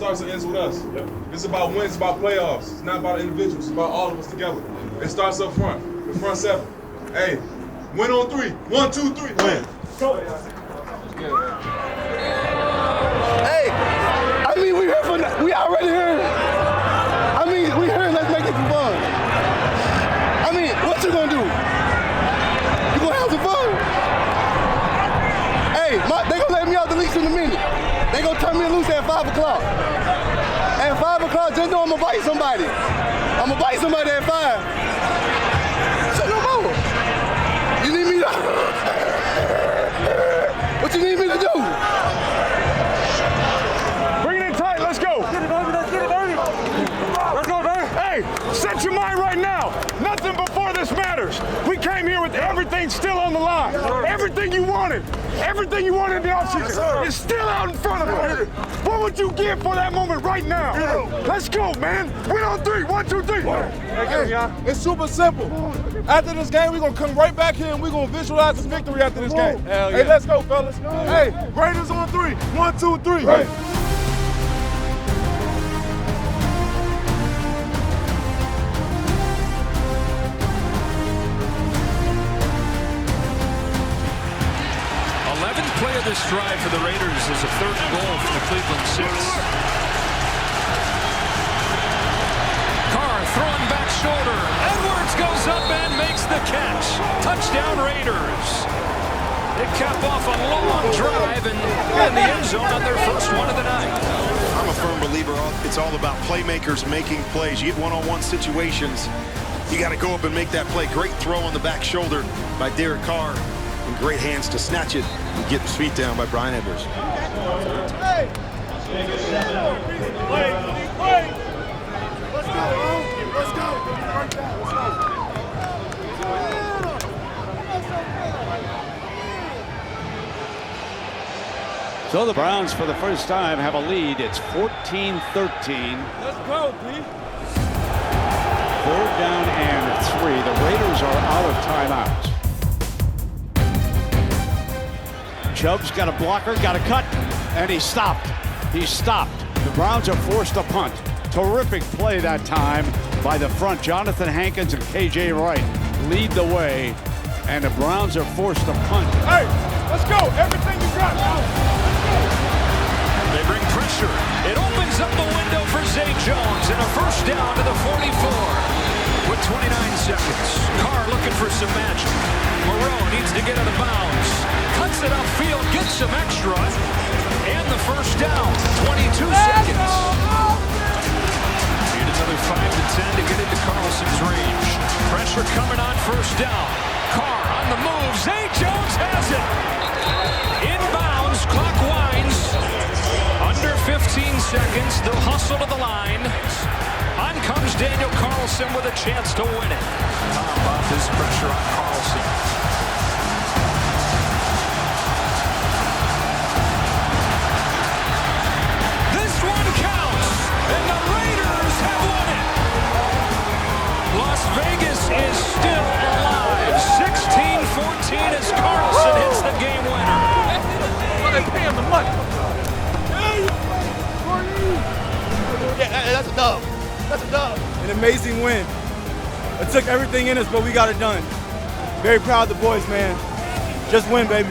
starts and ends with us. Yep. It's about wins, it's about playoffs. It's not about individuals, it's about all of us together. It starts up front, the front seven. Hey, win on three. 1, 2, 3, win. Go. Hey, I mean, we already here. I mean, we here, let's make it some fun. I mean, what you gonna do? You gonna have some fun? Hey, they gonna let me out the leash in a minute. They gonna turn me loose at 5 o'clock. At 5 o'clock, just know I'm gonna bite somebody. I'm gonna bite somebody at 5. Shut no more. You need me to... What you need me to do? Bring it in tight, let's go. Let's get it, baby, let's get it, baby. Let's go, baby. Hey, set your mind right now. Nothing before this matters. We came here with everything still on the line. Everything you wanted. Everything you wanted in the offseason is still out in front of us. What would you give for that moment right now? Let's go, man. Win on 3. 1, 2, 3. Hey, it's super simple. After this game, we're going to come right back here and we're going to visualize this victory after this game. Hell yeah. Hey, let's go, fellas. Hey, Raiders on 3. 1, 2, 3. Right. Play of this drive for the Raiders is a third goal for the Cleveland 6. Carr throwing back shoulder. Edwards goes up and makes the catch. Touchdown Raiders. They cap off a long drive and in the end zone on their first one of the night. I'm a firm believer it's all about playmakers making plays. You get one-on-one situations, you got to go up and make that play. Great throw on the back shoulder by Derek Carr. And great hands to snatch it and get his feet down by Brian Edwards. Hey! Let's go, let's go. So the Browns, for the first time, have a lead. It's 14-13. Let's go, D. 3rd down and 3. The Raiders are out of timeouts. Chubb's got a blocker, got a cut, and he stopped. He stopped. The Browns are forced to punt. Terrific play that time by the front. Jonathan Hankins and KJ Wright lead the way, and the Browns are forced to punt. Hey, let's go. Everything you got. They bring pressure. It opens up the window for Zay Jones and a first down to the 44. With 29 seconds, Carr looking for some magic. Moreau needs to get out of bounds. Cuts it upfield, gets some extra. And the first down, 22 seconds. Need another 5 to 10 to get into Carlson's range. Pressure coming on first down. Carr on the move. Zay Jones has it. Inbounds, clock winds. Under 15 seconds, they'll hustle to the line. On comes Daniel Carlson with a chance to win it. How about this pressure on Carlson? This one counts, and the Raiders have won it. Las Vegas is still alive. 16-14 as Carlson hits the game winner. Well, they pay him the money. Yeah, that's a dub. That's a dub. An amazing win. It took everything in us, but we got it done. Very proud of the boys, man. Just win, baby.